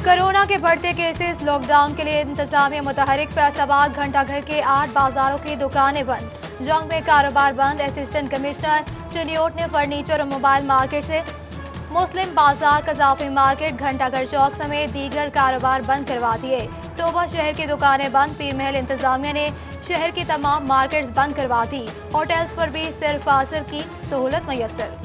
Corona के बढ़ते cases, lockdown के लिए इंतजामिया मुतहरिक। फैसलाबाद घंटा घर के 8 बाजारों की दुकानें बंद, जंग में कारोबार बंद। असिस्टेंट कमिश्नर चिन्योट ने फर्नीचर और मोबाइल मार्केट से मुस्लिम बाजार, कजाफी मार्केट, घंटाघर चौक समेत दीगर कारोबार बंद करवा दिए। टोबा शहर की दुकानें बंद। पीर महल इंतजामिया ने शहर की तमाम मार्केट्स बंद करवा दी। होटल्स पर भी सिर्फ फासिल की सहूलत मैसर।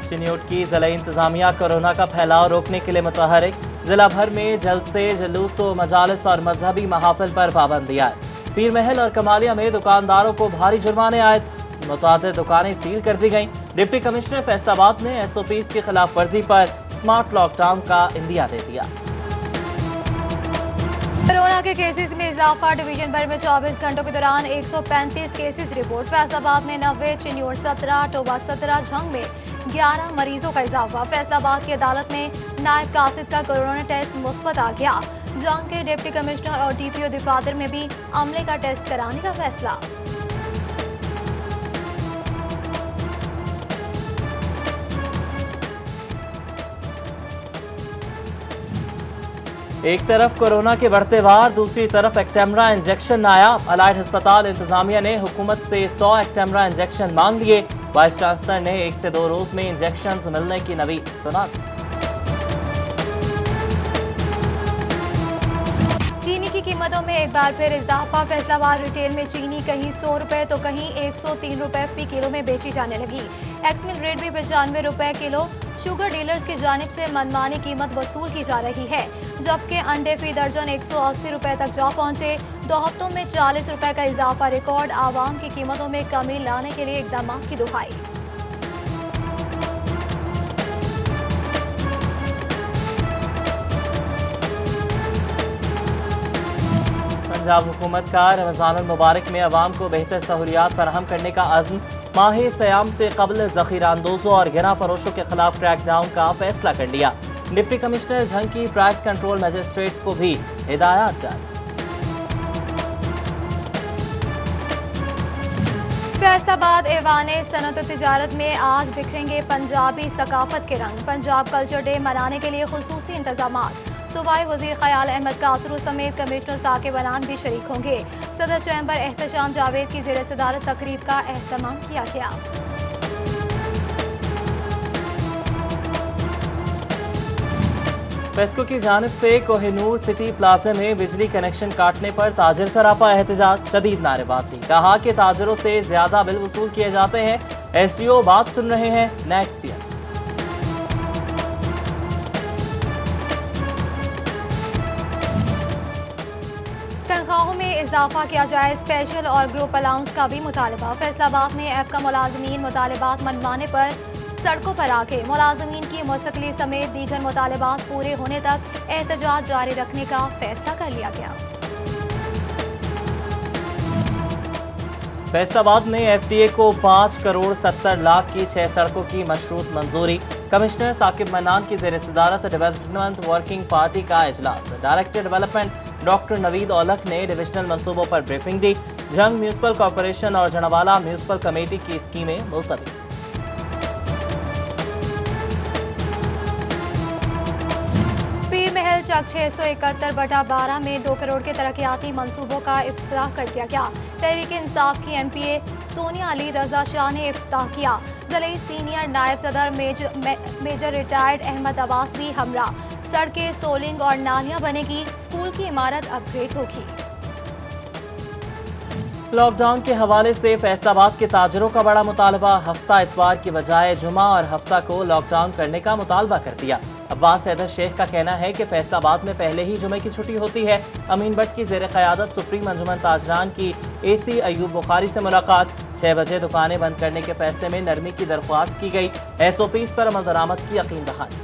चिन्योट की जिला इंतजामिया कोरोना का फैलाव रोकने के लिए मुतहरिक। जिला भर में जलसे, जुलूसों, मजालिस और मजहबी महाफिल पर पाबंदी आयद। पीर महल और कमालिया में दुकानदारों को भारी जुर्माने आयद। मुतादिद दुकानें सील कर दी गईं। डिप्टी कमिश्नर फैसलाबाद ने SOPs की खिलाफ वर्जी पर स्मार्ट लॉकडाउन का इंदिया दे दिया। कोरोना के केसेस में इजाफा। डिवीजन भर में 24 घंटों के दौरान 135 केसेस रिपोर्ट। फैसलाबाद में 90, चिन्योट 17, टोबा 17, झंग में 11 मरीजों का इजाफा। फैसलाबाद की अदालत में नायब कासिद का कोरोना टेस्ट मुस्बत आ गया। जंग के डिप्टी कमिश्नर और DPO दफातर में भी अमले का टेस्ट कराने का फैसला। एक तरफ कोरोना के बढ़ते वार, दूसरी तरफ एक्टेमरा इंजेक्शन नायाब। अलाइड अस्पताल इंतजामिया ने हुकूमत से 100 एक्टेमरा इंजेक्शन मांग लिए। वाइस चांसलर ने 1 से 2 रोज में इंजेक्शन मिलने की नवी सुना। चीनी की कीमतों में एक बार फिर इजाफा। फैसलाबाद रिटेल में चीनी कहीं 100 रुपए तो कहीं 103 रुपए फी किलो में बेची जाने लगी। एक्समिल रेट भी 95 रुपए किलो। शुगर डीलर्स की जानिब से मनमानी कीमत वसूल की जा रही है, जबकि अंडे फी दर्जन 180 रुपए तक जा पहुंचे। 2 हफ्तों में 40 रुपए का इजाफा रिकॉर्ड। आवाम की कीमतों में कमी लाने के लिए इकदाम की दुहाई। पंजाब हुकूमत का रमजान मुबारक में अवाम को बेहतर सहूलियात फराहम करने का अज़्म। माह सयाम से कबल ज़ख़ीरा अंदोजों और गिरा फरोशों के खिलाफ क्रैकडाउन का फैसला कर लिया। डिप्टी कमिश्नर झंग की प्राइस कंट्रोल मजिस्ट्रेट को भी हिदायत जारी। फैसलाबाद ऐवाने सनत तिजारत में आज बिखरेंगे पंजाबी सकाफत के रंग। पंजाब कल्चर डे मनाने के लिए खुसूसी इंतजामात। सूबाई वजीर ख्याल अहमद कासरू समेत कमिश्नर साकिब अनान भी शरीक होंगे। सदर चैम्बर एहतशाम जावेद की ज़ेर सदारत तकरीब का एहतमाम किया गया। पेस्को की जानिब से कोहिनूर सिटी प्लाजा में बिजली कनेक्शन काटने पर ताजिर सरापा एहतजाज, शदीद नारेबाजी। कहा कि ताजिरों से ज्यादा बिल वसूल किए जाते हैं। SDO बात सुन रहे हैं, नेक्स्ट ईयर। तनख्वाहों में इजाफा किया जाए। स्पेशल और ग्रुप अलाउंस का भी मुतालबा। फैसलाबाद में ऐप मुलाजमीन मुतालबात मनवाने पर सड़कों पर आके मुलाजमीन की मुस्तकली समेत दीगर मुतालबात पूरे होने तक एहतजाज जारी रखने का फैसला कर लिया गया। फैसलाबाद में FTA को 5 करोड़ 70 लाख की 6 सड़कों की मशरूत मंजूरी। कमिश्नर साकिब मनान की ज़ेर सदारत डेवलपमेंट वर्किंग पार्टी का इजलास। Director development doctor Naveed Aulakh ने डिविजनल मंसूबों पर ब्रीफिंग दी। जंग म्यूनसिपल कॉरपोरेशन और जनवाला म्यूनसिपल कमेटी की स्कीमें मुलतवी। पीर महल चक 671/12 में 2 करोड़ के तरक्याती मंसूबों का इफ्तिताह कर दिया गया। तहरीक इंसाफ की MPA सोनिया अली रजा शाह ने इफ्तिताह किया। जिले सीनियर नायब सदर मेजर रिटायर्ड अहमद अब्बास भी हमरा। सड़कें, सोलिंग और नालियां बनेगी। स्कूल की इमारत अपग्रेड होगी। लॉकडाउन के हवाले से फैसलाबाद के ताजिरों का बड़ा मुतालबा। हफ्ता इतवार की बजाय जुमा और हफ्ता को लॉकडाउन करने का मुतालबा कर दिया। अब्बास हैदर शेख का कहना है कि फैसलाबाद में पहले ही जुमे की छुट्टी होती है। अमीन भट्ट की ज़ेर क़यादत सुप्रीम अंजुमन ताजरान की AC अयूब बुखारी से मुलाकात। 6 बजे दुकानें बंद करने के फैसले में नरमी की दरख्वास्त की गई। SOPs पर अमल दरामद की यकीन दहानी।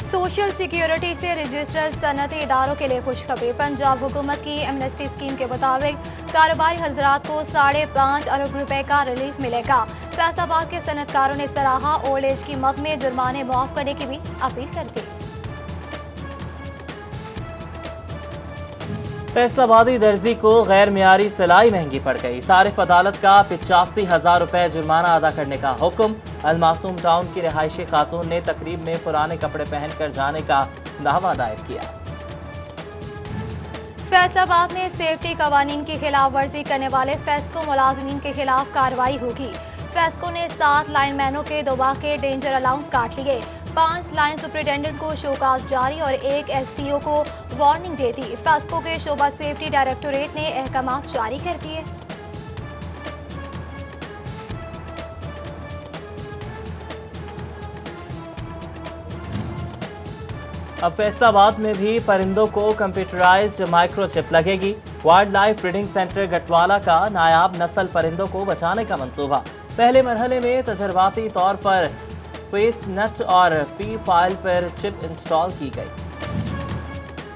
सोशल सिक्योरिटी से रजिस्टर्ड सनती इदारों के लिए खुशखबरी। पंजाब हुकूमत की एमनेस्टी स्कीम के मुताबिक कारोबारी हजरात को 5.5 अरब रुपए का रिलीफ मिलेगा। फैसलाबाद के सनतकारों ने सराहा, ओल्ड एज की मद में जुर्माने मुआफ करने की भी अपील कर दी। फैसलाबादी दर्जी को गैर मियारी सिलाई महंगी पड़ गई। सारिफ अदालत का 85,000 रुपए जुर्माना अदा करने का हुक्म। अलमासूम टाउन की रिहायशी खातून ने तकरीब में पुराने कपड़े पहनकर जाने का दावा दायर किया। फैसलाबाद में सेफ्टी कवानीन की खिलाफ वर्जी करने वाले फेस्को मुलाजिमीन के खिलाफ कार्रवाई होगी। फेस्को ने 7 लाइनमैनों के दोबा के डेंजर अलाउंस काट लिए। 5 लाइन सुपरिटेंडेंट को शोकाज जारी और 1 एसटीओ को वार्निंग दे दी। फेस्को के शोबा सेफ्टी डायरेक्टोरेट ने अहकाम जारी कर दिए। अब फैसलाबाद में भी परिंदों को कंप्यूटराइज्ड माइक्रोचिप लगेगी। Wild life breeding centre Gatwala का नायाब नस्ल परिंदों को बचाने का मंसूबा। पहले मरहले में तजर्बाती तौर पर फेस नट और पी फाइल पर चिप इंस्टॉल की गई।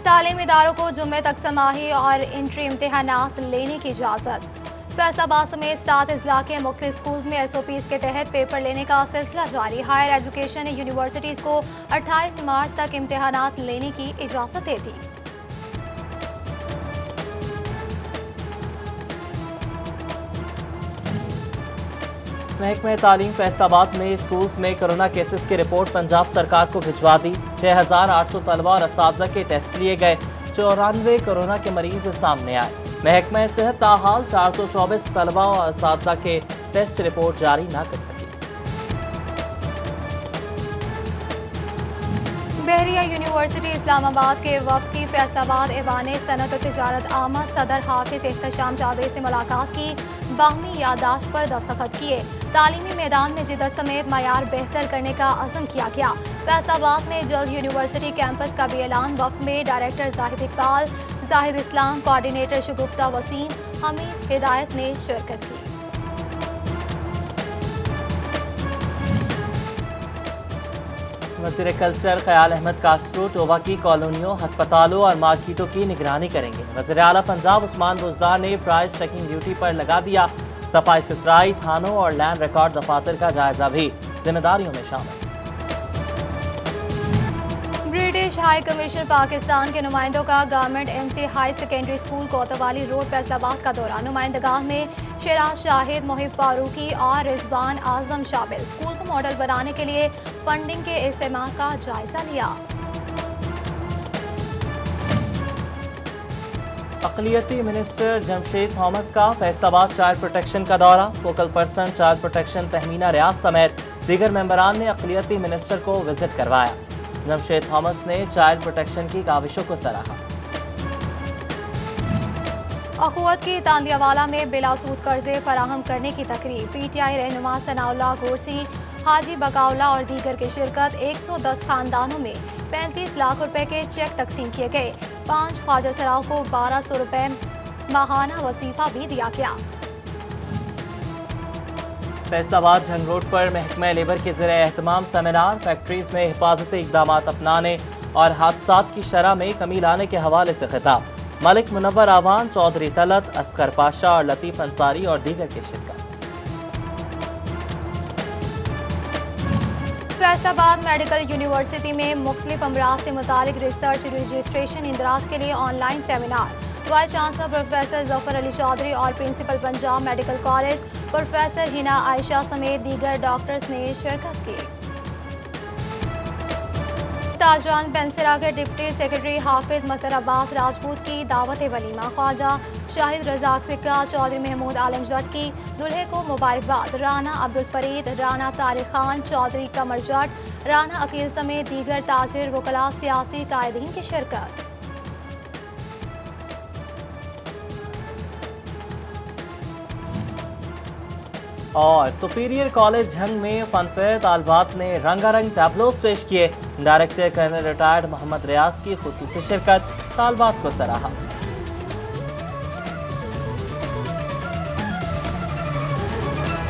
तालीमी इदारों को जुम्मे तक समाही और इंट्री इम्तिहानात लेने की इजाजत। फैसलाबाद समेत 7 अजला के मुख्तलिफ स्कूल्स में SOPs के तहत पेपर लेने का सिलसिला जारी। हायर एजुकेशन ने यूनिवर्सिटीज को 28 मार्च तक इम्तिहानात लेने की इजाजत दे दी। महकमा तालीम फैसलाबाद ने स्कूल्स में कोरोना केसेस की रिपोर्ट पंजाब सरकार को भिजवा दी। 6,800 तलबा और असातिज़ा के टेस्ट लिए गए। 94 कोरोना के मरीज सामने आए। महकमा सेहत ताहाल 424 तलबा और असातिज़ा के टेस्ट रिपोर्ट जारी न कर सकी। बहरिया यूनिवर्सिटी इस्लामाबाद के वक्त की फैसलाबाद ऐवान सनत और तिजारत आमद सदर हाफिज एहतशाम जावेद से मुलाकात की। बाहमी यादाश्त पर दस्तखत किए। तालीमी मैदान में जिद्दत समेत मयार बेहतर करने का अज़म किया गया। फैसलाबाद में जल्द यूनिवर्सिटी कैंपस का भी ऐलान। वफ्द में डायरेक्टर जाहिद इकबाल, जाहिद इस्लाम, कोऑर्डिनेटर शगुफ्ता वसीम, हमीद हिदायत ने शिरकत की। वज़ीर कल्चर ख्याल अहमद कास्ट्रो टोबा की कॉलोनियों, अस्पतालों और मार्केटों की निगरानी करेंगे। वज़ीर आला पंजाब उस्मान बुज़दार ने प्राइस चेकिंग ड्यूटी पर लगा दिया। सफाई सुथराई, थानों और लैंड रिकॉर्ड दफातर का जायजा भी जिम्मेदारियों में शामिल। ब्रिटिश हाई कमीशन पाकिस्तान के नुमाइंदों का government MC high secondary school कोतवाली रोड फैसलाबाद का दौरा। नुमाइंदगाह में शिराज शाहिद, मोहिब फारूकी और रिजवान आजम शामिल। स्कूल को मॉडल बनाने के लिए फंडिंग के इस्तेमाल का जायजा लिया। अक़लियती मिनिस्टर जमशेद थॉमस का फैसलाबाद चाइल्ड प्रोटेक्शन का दौरा। Focal person child protection Tahmina Riaz समेत दीगर मेंबरान ने अक़लियती मिनिस्टर को विजिट करवाया। जमशेद थॉमस ने चाइल्ड प्रोटेक्शन की काविशों को सराहा। अखुवत की तांदियावाला में बिलासूद कर्जे फराहम करने की तकरीब। PTI रहनुमा सनाउल्लाह गोरसी, हाजी बकाउला और दीगर की शिरकत। 110 खानदानों में 35 लाख रुपए के चेक तकसीम किए गए। 5 ख्वाजा सराव को 1200 रुपए माहाना वसीफा भी दिया गया। फैसलाबाद झंग रोड पर महकमा लेबर के ज़रिए एहतमाम सेमिनार। फैक्ट्रीज में हिफाजती इक़दामात अपनाने और हादसात की शरह में कमी लाने के हवाले से खिताब। मलिक मुनव्वर आवान, चौधरी तलत, असगर पाशा और लतीफ़ अंसारी और दीगर की शिरकत। फैसलाबाद मेडिकल यूनिवर्सिटी में मुख्तलिफ अमराज से मुतालिक रिसर्च रजिस्ट्रेशन इंदराज के लिए online seminar. Vice chancellor professor Zafar Ali Chaudhry और principal Punjab medical college professor Hina Ayesha समेत दीगर डॉक्टर्स ने शिरकत की। ताजवान पेंसिरा के डिप्टी सेक्रेटरी हाफिज मसर अब्बास राजपूत की दावत वलीमा। ख्वाजा शाहिद रजाक सिक्का, चौधरी महमूद आलम जट की दुल्हे को मुबारकबाद। राना अब्दुल फरीद, राना तारिक खान, चौधरी कमर जट, राना अकील समेत दीगर ताजिर, वकला, सियासी कायदीन की शिरकत। और सुपीरियर कॉलेज झंग में फनफेयर तालबात ने रंगारंग टैबलोस पेश किए। डायरेक्टर कर्नल रिटायर्ड मोहम्मद रियाज की खुसूसी शिरकत। तालबात को सराहा।